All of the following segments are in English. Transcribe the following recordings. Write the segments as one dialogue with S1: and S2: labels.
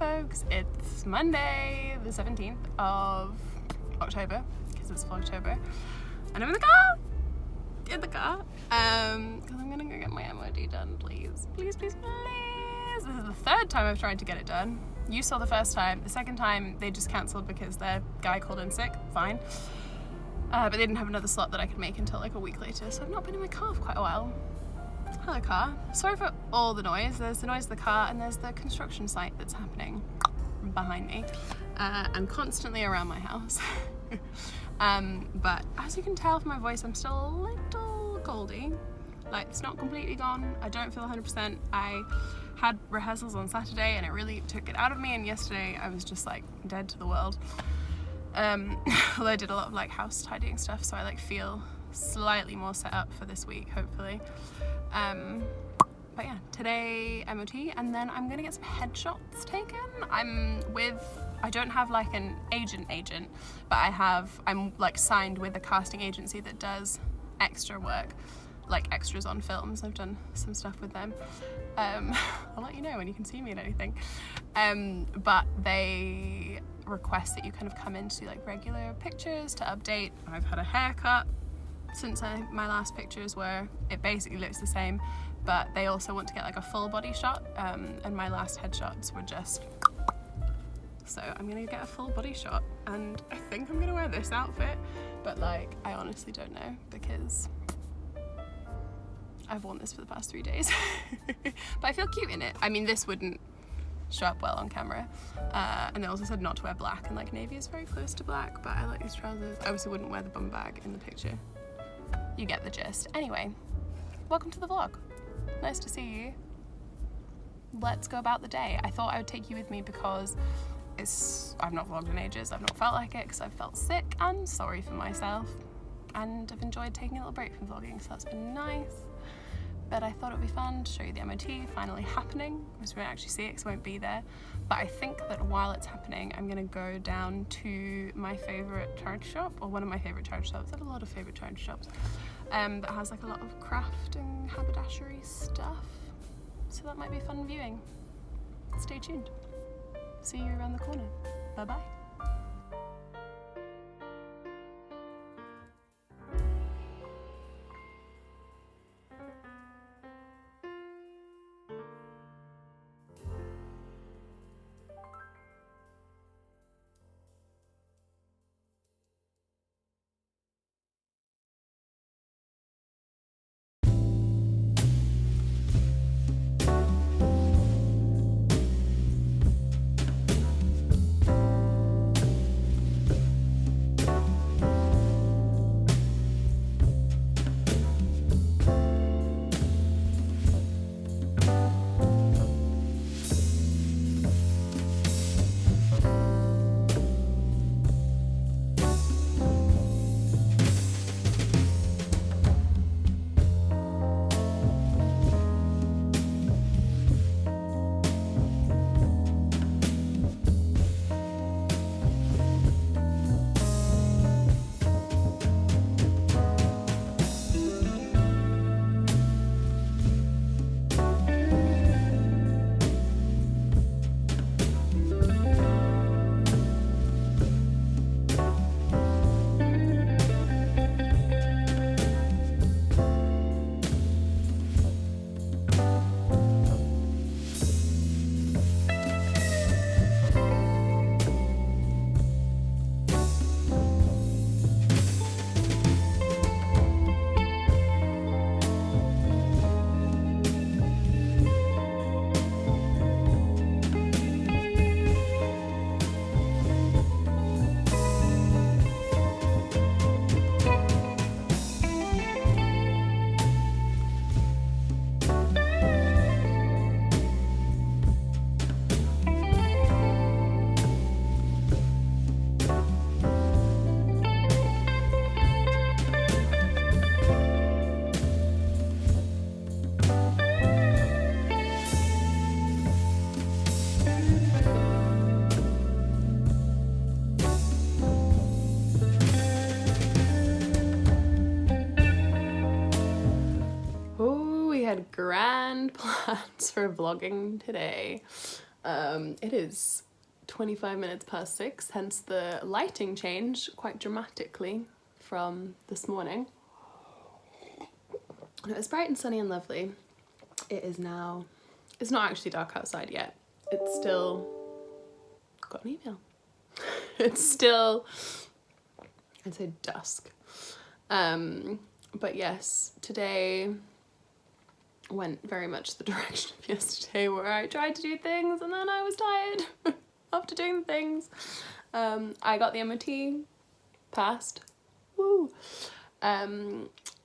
S1: folks, it's Monday the 17th of October, because it's vlogtober, and I'm in the car, because I'm gonna go get my MOD done, please. This is the third time I've tried to get it done. You saw the first time. The second time they just cancelled because their guy called in sick, fine. But they didn't have another slot that I could make until like a week later, so I've not been in my car for quite a while. Hello car. Sorry for all the noise. There's the noise of the car and there's the construction site that's happening behind me and constantly around my house. But as you can tell from my voice, I'm still a little coldy. Like, it's not completely gone. I don't feel 100%. I had rehearsals on Saturday and it really took it out of me, and yesterday I was just like dead to the world. Although I did a lot of like house tidying stuff, so I like feel slightly more set up for this week, hopefully. But yeah, today MOT, and then I'm gonna get some headshots taken. I don't have like an agent, but I'm like signed with a casting agency that does extra work, like extras on films. I've done some stuff with them. I'll let you know when you can see me and anything. But they request that you kind of come in to do like regular pictures to update. I've had a haircut since my last pictures where it basically looks the same, but they also want to get like a full body shot, and my last headshots were just, so I'm gonna get a full body shot, and I think I'm gonna wear this outfit, but like I honestly don't know because I've worn this for the past 3 days. But I feel cute in it. I mean, this wouldn't show up well on camera, and they also said not to wear black, and like navy is very close to black, but I like these trousers. I obviously wouldn't wear the bum bag in the picture. You get the gist. Anyway, welcome to the vlog. Nice to see you. Let's go about the day. I thought I would take you with me because I've not vlogged in ages. I've not felt like it because I've felt sick and sorry for myself, and I've enjoyed taking a little break from vlogging, so that's been nice. But I thought it would be fun to show you the MOT finally happening. I won't actually see it because I won't be there. But I think that while it's happening, I'm gonna go down to my favorite charge shop, or one of my favorite charge shops. I have a lot of favorite charge shops that has like a lot of craft and haberdashery stuff. So that might be fun viewing. Stay tuned. See you around the corner. Bye bye. Grand plans for vlogging today. It is 25 minutes past 6, hence the lighting change quite dramatically from this morning. It was bright and sunny and lovely. It is now, it's not actually dark outside yet. It's still, got an email. It's still, I'd say dusk. But yes, today went very much the direction of yesterday, where I tried to do things and then I was tired after doing the things. I got the MOT passed. Woo!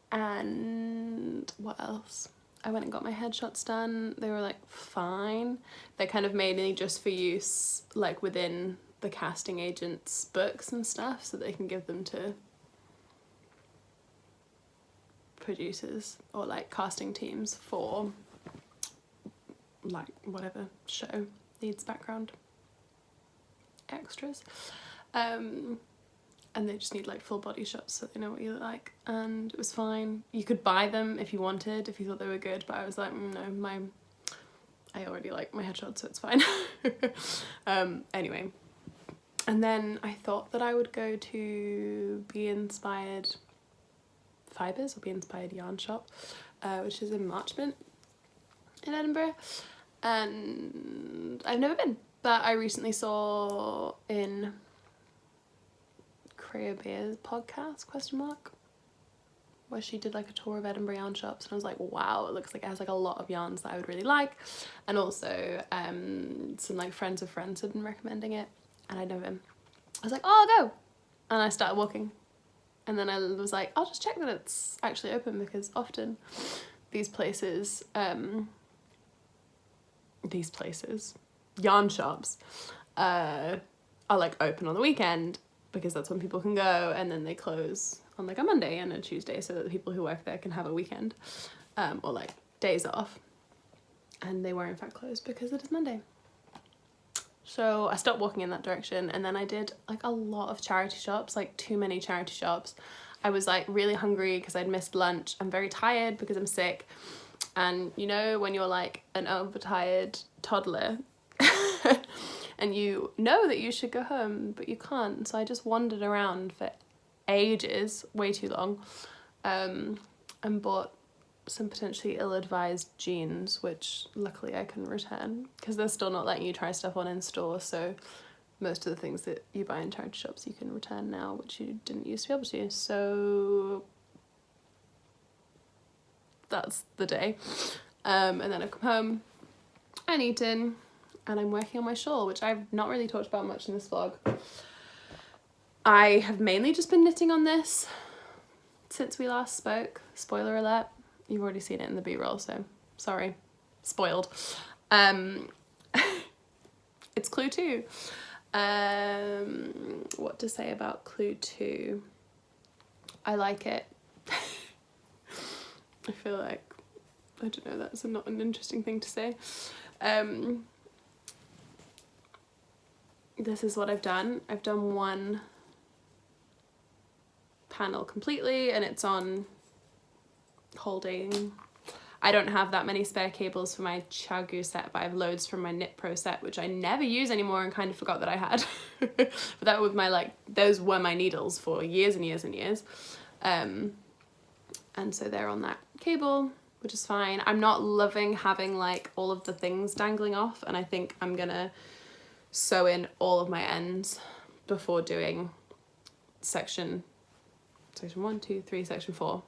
S1: And what else? I went and got my headshots done. They were like fine. They're kind of mainly just for use like within the casting agent's books and stuff, so they can give them to producers or like casting teams for like whatever show needs background extras. And they just need like full body shots so they know what you look like, and it was fine. You could buy them if you wanted, if you thought they were good, but I was like, no, I already like my headshots, so it's fine. Anyway, and then I thought that I would go to Be Inspired Fibres or Be Inspired Yarn Shop, which is in Marchmont in Edinburgh, and I've never been, but I recently saw in Creabea Podcast, where she did like a tour of Edinburgh yarn shops, and I was like, wow, it looks like it has like a lot of yarns that I would really like. And also some like friends of friends had been recommending it, and I'd never been. I was like, oh, I'll go, and I started walking, and then I was like, I'll just check that it's actually open, because often these places, yarn shops, are like open on the weekend, because that's when people can go, and then they close on like a Monday and a Tuesday, so that the people who work there can have a weekend, or like days off. And they were in fact closed because it is Monday. So I stopped walking in that direction, and then I did like a lot of charity shops, like too many charity shops. I was like really hungry because I'd missed lunch. I'm very tired because I'm sick, and you know when you're like an overtired toddler and you know that you should go home, but you can't. So I just wandered around for ages, way too long, and bought some potentially ill-advised jeans, which luckily I can return, because they're still not letting you try stuff on in store. So most of the things that you buy in charity shops you can return now, which you didn't used to be able to. So that's the day. And then I've come home and eaten, and I'm working on my shawl, which I've not really talked about much in this vlog. I have mainly just been knitting on this since we last spoke. Spoiler alert, you've already seen it in the B-roll, so sorry, spoiled. It's Clue 2. What to say about Clue 2? I like it. I feel like, I don't know, that's not an interesting thing to say. This is what I've done. I've done one panel completely, and it's on holding. I don't have that many spare cables for my Chagu set, but I have loads from my Knit Pro set, which I never use anymore and kind of forgot that I had. But that was my, like, those were my needles for years and years and years. And so they're on that cable, which is fine. I'm not loving having like all of the things dangling off, and I think I'm gonna sew in all of my ends before doing section 1, 2, 3, section 4.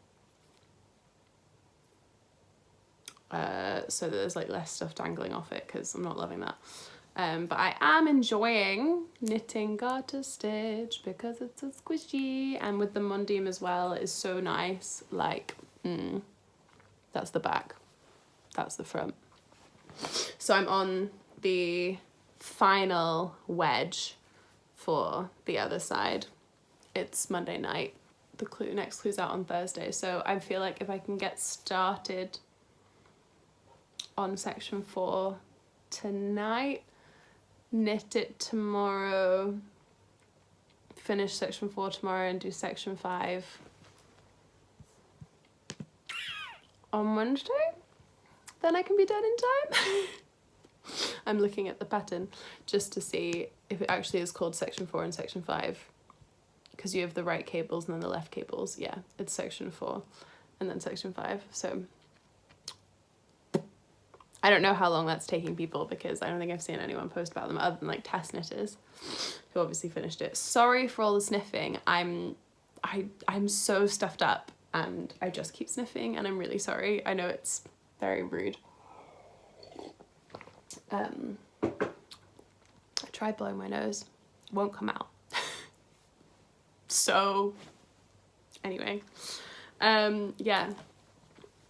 S1: So that there's like less stuff dangling off it, because I'm not loving that. But I am enjoying knitting garter stitch because it's so squishy, and with the Mondim as well, it is so nice. Like, that's the back, that's the front. So I'm on the final wedge for the other side. It's Monday night. The next clue's out on Thursday, so I feel like if I can get started on section 4 tonight, knit it tomorrow, finish section 4 tomorrow, and do section 5 on Wednesday, then I can be done in time. I'm looking at the pattern just to see if it actually is called section 4 and section 5, because you have the right cables and then the left cables. Yeah, it's section 4 and then section 5. So I don't know how long that's taking people, because I don't think I've seen anyone post about them other than like test knitters who obviously finished it. Sorry for all the sniffing. I'm so stuffed up and I just keep sniffing, and I'm really sorry. I know it's very rude. I tried blowing my nose, won't come out. So anyway, yeah,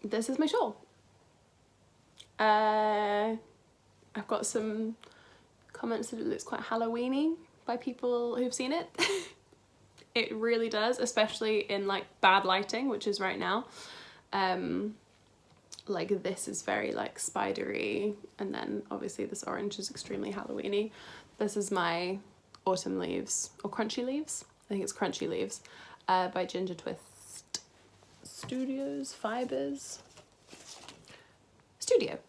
S1: this is my shawl. I've got some comments that it looks quite Halloween-y by people who've seen it. It really does, especially in like bad lighting, which is right now. Like this is very like spidery, and then obviously this orange is extremely Halloween-y. This is my autumn leaves, or crunchy leaves. I think it's crunchy leaves, by Ginger Twist Studios Fibers Studio.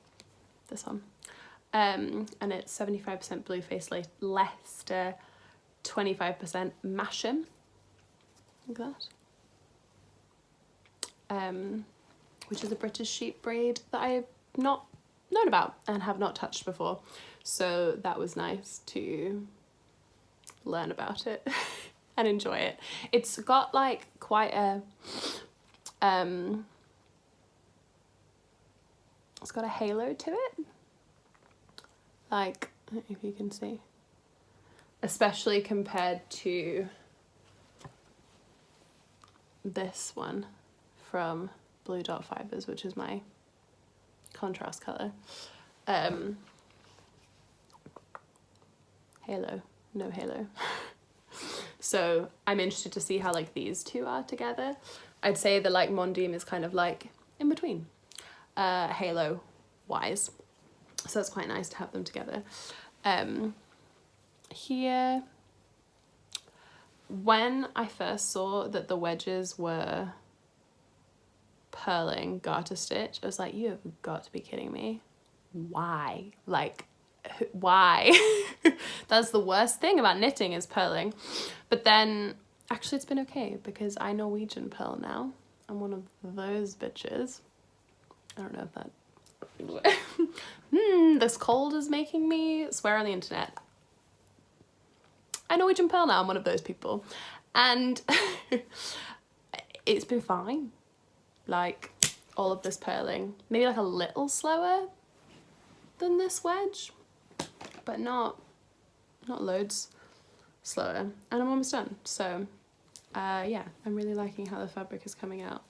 S1: This one, and it's 75% Blueface Leicester, 25% Masham. Like that. Which is a British sheep breed that I have not known about and have not touched before. So that was nice to learn about it and enjoy it. It's got like quite a, it's got a halo to it. Like, I don't know if you can see. Especially compared to this one from Blue Dot Fibers, which is my contrast colour. Halo, no halo. So I'm interested to see how like these two are together. I'd say the like Mondeem is kind of like in between, halo wise. So it's quite nice to have them together. Here, when I first saw that the wedges were purling garter stitch, I was like, you have got to be kidding me. Why? Like, why? That's the worst thing about knitting, is purling. But then actually it's been okay, because I Norwegian purl now. I'm one of those bitches. I don't know if that this cold is making me swear on the internet. I Norwegian purl now. I'm one of those people, and it's been fine. Like all of this purling, maybe like a little slower than this wedge, but not loads slower, and I'm almost done. So yeah, I'm really liking how the fabric is coming out.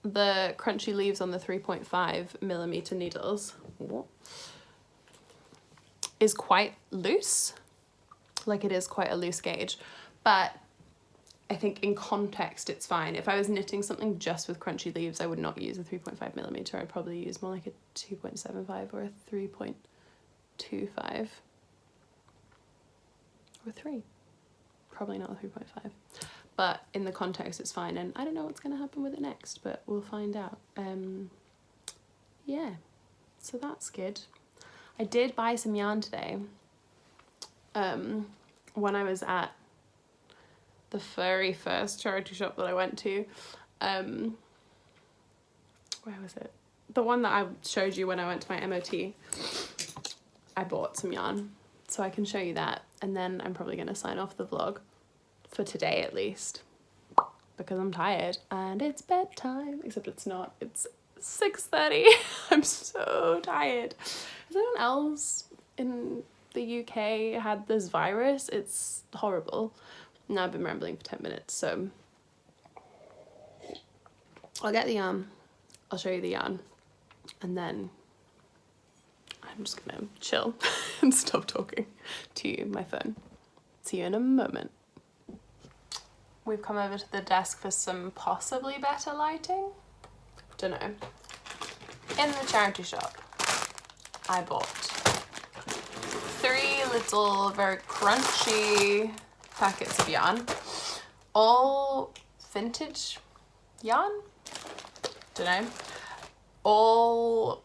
S1: The crunchy leaves on the 3.5mm needles is quite loose. Like, it is quite a loose gauge, but I think in context it's fine. If I was knitting something just with crunchy leaves, I would not use a 3.5mm. I'd probably use more like a 2.75 or a 3.25 or 3. Probably not a 3.5. But in the context it's fine, and I don't know what's going to happen with it next, but we'll find out. Yeah, so that's good. I did buy some yarn today when I was at the very first charity shop that I went to. Where was it? The one that I showed you when I went to my MOT. I bought some yarn, so I can show you that, and then I'm probably going to sign off the vlog for today at least, because I'm tired and it's bedtime, except it's not. It's 6:30. I'm so tired. Has anyone else in the UK had this virus? It's horrible. Now I've been rambling for 10 minutes, so I'll get the yarn, I'll show you the yarn, and then I'm just gonna chill and stop talking to my phone. See you in a moment. We've come over to the desk for some possibly better lighting. Don't know. In the charity shop, I bought 3 little very crunchy packets of yarn, all vintage yarn. Don't know. All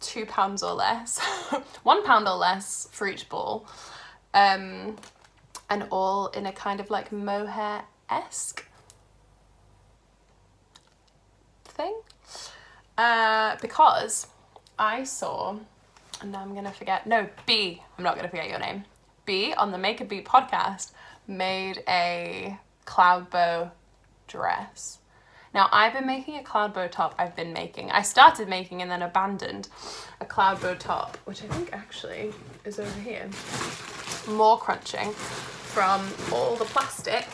S1: £2 or less, £1 or less for each ball, and all in a kind of like mohair-esque thing, because I saw, and now I'm gonna forget, no, B, I'm not gonna forget your name, B on the Make a Beat podcast made a cloudbow dress. Now, I've been making a cloudbow top. I started making and then abandoned a cloudbow top, which I think actually is over here. More crunching from all the plastic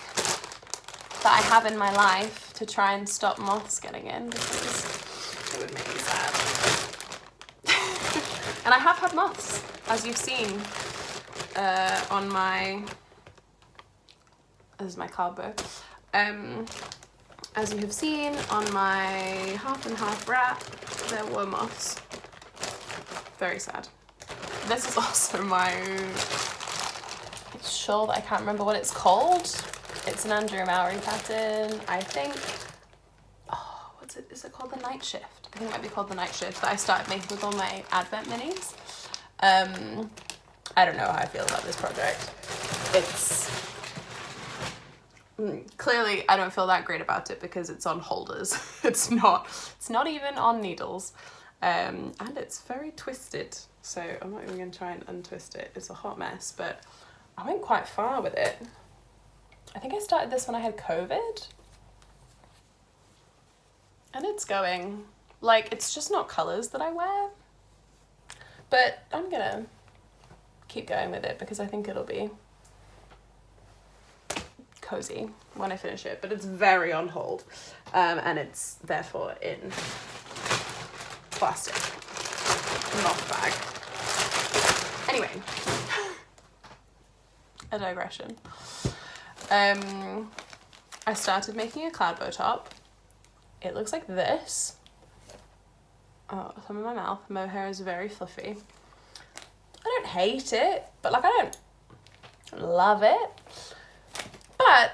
S1: that I have in my life to try and stop moths getting in, because it would make me sad. And I have had moths, as you've seen on my... This is my cloudbow. As you have seen on my half and half wrap, there were moths. Very sad. This is also my shawl that I can't remember what it's called. It's an Andrew Mowry pattern, I think. Oh, what's it? Is it called the Night Shift? I think it might be called the Night Shift, that I started making with all my Advent minis. I don't know how I feel about this project. It's... Clearly, I don't feel that great about it because it's on holders. It's not even on needles. And it's very twisted. So I'm not even going to try and untwist it. It's a hot mess, but I went quite far with it. I think I started this when I had COVID. And it's going, like, it's just not colours that I wear. But I'm going to keep going with it because I think it'll be cozy when I finish it, but it's very on hold, and it's therefore in plastic, not bag. Anyway, a digression. I started making a cloudbow top. It looks like this. Oh, some in my mouth. Mohair is very fluffy. I don't hate it, but like I don't love it. But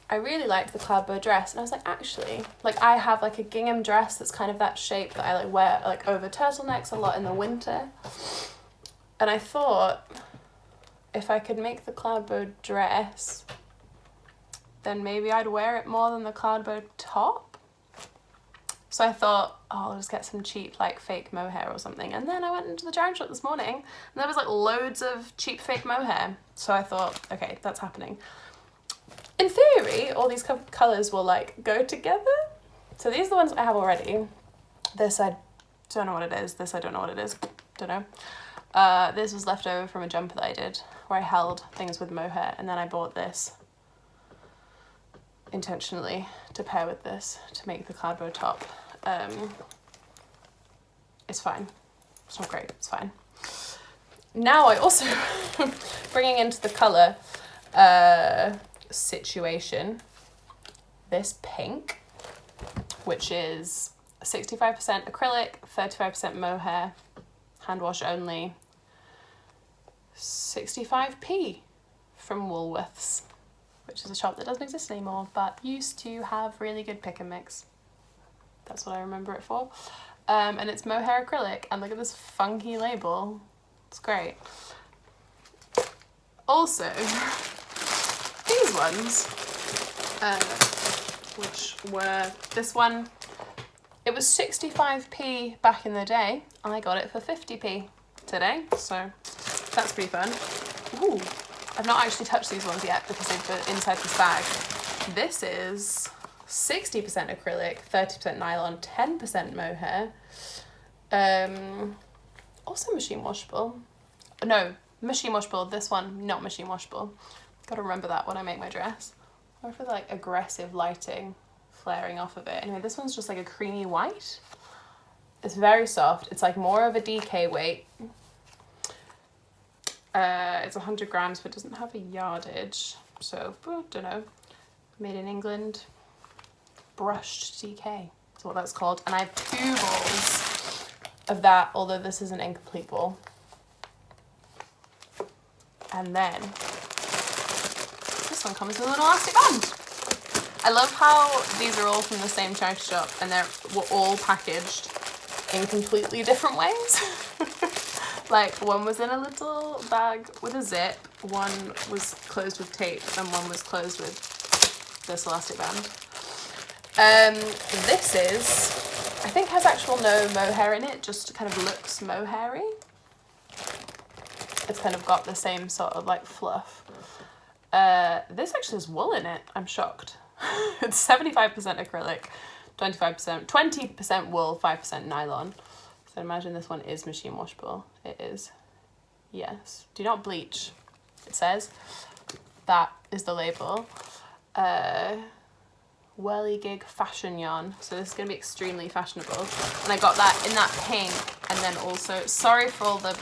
S1: I really liked the cloudbow dress, and I was like, actually, like I have like a gingham dress that's kind of that shape that I like wear like over turtlenecks a lot in the winter. And I thought if I could make the cloudbow dress, then maybe I'd wear it more than the cloudbow top. So I thought, oh, I'll just get some cheap like fake mohair or something. And then I went into the giant shop this morning and there was like loads of cheap fake mohair. So I thought, okay, that's happening. In theory, all these colours will like go together. So these are the ones I have already. This I don't know what it is. This I don't know what it is. Don't know. This was left over from a jumper that I did where I held things with mohair, and then I bought this intentionally to pair with this to make the cloudbow top. It's fine. It's not great. It's fine. Now I also bringing into the colour situation this pink, which is 65% acrylic, 35% mohair, hand wash only, 65p from Woolworths, which is a shop that doesn't exist anymore but used to have really good pick and mix. That's what I remember it for. And it's mohair acrylic, and look at this funky label. It's great. Also, these ones, which were this one, it was 65p back in the day, and I got it for 50p today, so that's pretty fun. Ooh, I've not actually touched these ones yet because they've been inside this bag. This is 60% acrylic, 30% nylon, 10% mohair. Also machine washable. No, machine washable. This one, not machine washable. Gotta remember that when I make my dress. Or for the like aggressive lighting flaring off of it. Anyway, this one's just like a creamy white. It's very soft. It's like more of a DK weight. It's 100 grams, but it doesn't have a yardage. So, don't know. Made in England. Brushed DK is what that's called. And I have 2 balls of that, although this is an incomplete ball. And then this one comes with an elastic band. I love how these are all from the same charity shop and we're all packaged in completely different ways. Like one was in a little bag with a zip, one was closed with tape, and one was closed with this elastic band. This is, I think has actual no mohair in it, just kind of looks mohairy. It's kind of got the same sort of like fluff. This actually has wool in it. I'm shocked. It's 75% acrylic, 20% wool, 5% nylon. So imagine this one is machine washable. It is. Yes. Do not bleach. It says. That is the label. Whirligig fashion yarn. So this is going to be extremely fashionable. And I got that in that pink. And then also, sorry for all the...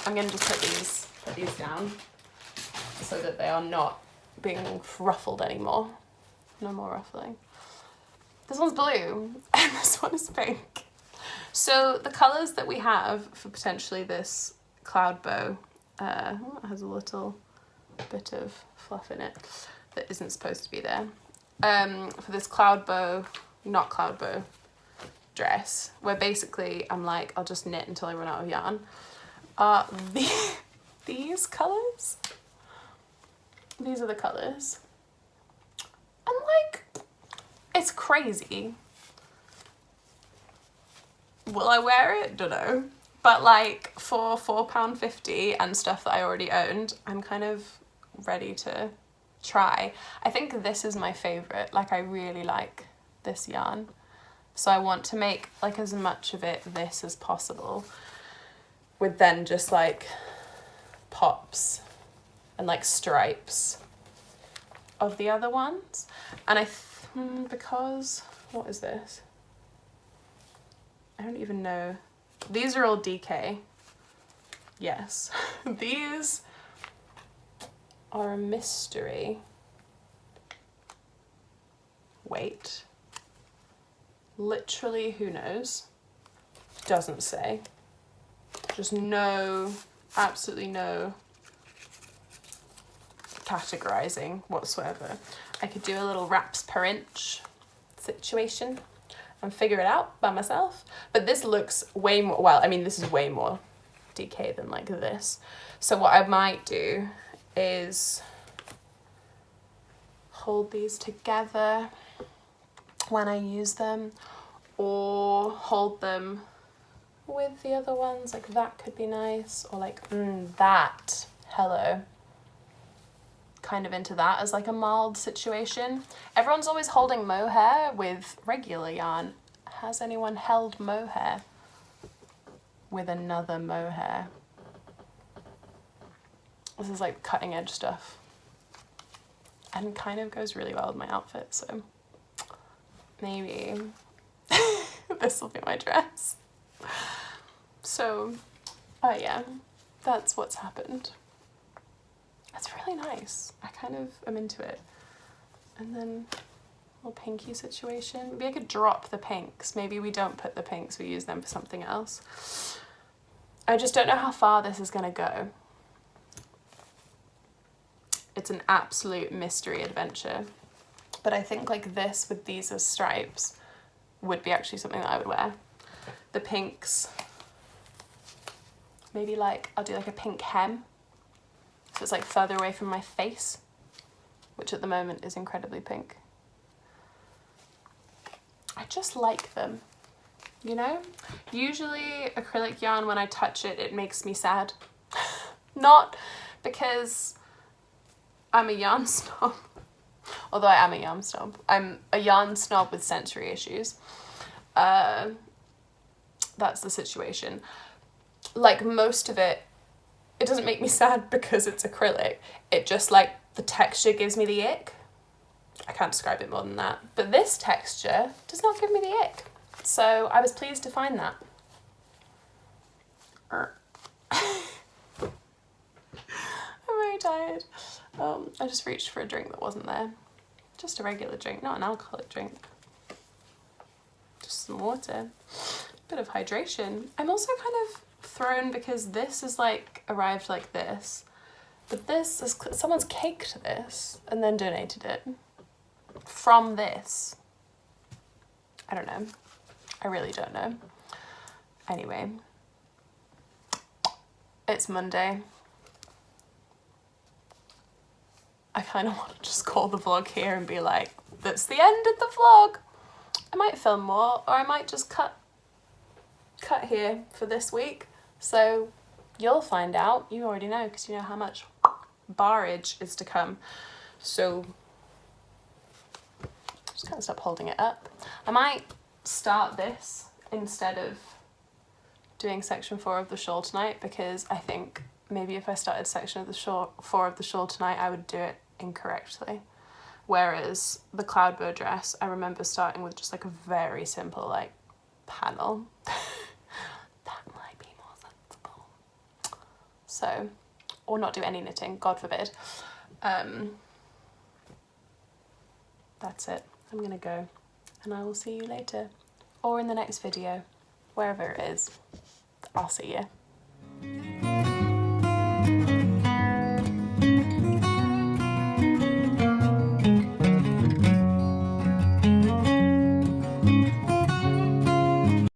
S1: I'm going to just put these down so that they are not being ruffled anymore. No more ruffling. This one's blue and this one is pink. So the colours that we have for potentially this cloudbow, it has a little bit of fluff in it that isn't supposed to be there. For this cloudbow, not cloudbow dress, where basically I'm like, I'll just knit until I run out of yarn, these colours. These are the colours. And like, it's crazy. Will I wear it? Don't know. But like for £4.50 and stuff that I already owned, I'm kind of ready to try. I think this is my favourite. Like I really like this yarn. So I want to make like as much of it this as possible, with then just like pops and like stripes of the other ones. And because, what is this? I don't even know. These are all DK. Yes. These are a mystery. Wait. Literally, who knows? Doesn't say. Just no, absolutely no categorizing whatsoever. I could do a little wraps per inch situation and figure it out by myself. But this looks way more, well, I mean, this is way more DK than like this. So what I might do is hold these together when I use them, or hold them with the other ones, like that could be nice, or like that, hello, kind of into that as like a mild situation. Everyone's always holding mohair with regular yarn. Has anyone held mohair with another mohair? This is like cutting edge stuff and kind of goes really well with my outfit, so maybe this will be my dress. So, yeah, that's what's happened. It's really nice. I kind of am into it. And then a little pinky situation. Maybe I could drop the pinks. Maybe we don't put the pinks, we use them for something else. I just don't know how far this is gonna go. It's an absolute mystery adventure. But I think like this with these as stripes would be actually something that I would wear. The pinks, maybe like, I'll do like a pink hem. So it's like further away from my face, which at the moment is incredibly pink. I just like them, you know? Usually acrylic yarn, when I touch it, it makes me sad. Not because I'm a yarn snob, although I am a yarn snob. I'm a yarn snob with sensory issues. That's the situation. Like most of it, it doesn't make me sad because it's acrylic. It just like, the texture gives me the ick. I can't describe it more than that. But this texture does not give me the ick. So I was pleased to find that. I'm very tired. I just reached for a drink that wasn't there. Just a regular drink, not an alcoholic drink. Just some water. Bit of hydration. I'm also kind of thrown because this is like arrived like this, but this is, someone's caked this and then donated it from this. I don't know. I really don't know. Anyway, it's Monday. I kind of want to just call the vlog here and be like, that's the end of the vlog. I might film more, or I might just cut here for this week. So you'll find out. You already know, because you know how much barrage is to come. So just can't stop holding it up. I might start this instead of doing section 4 of the shawl tonight, because I think maybe if I started section of the shawl 4 of the shawl tonight, I would do it incorrectly. Whereas the cloudbow dress, I remember starting with just like a very simple like panel. That might be more sensible. So, or not do any knitting, God forbid. That's it. I'm gonna go, and I will see you later, or in the next video, wherever it is. I'll see you.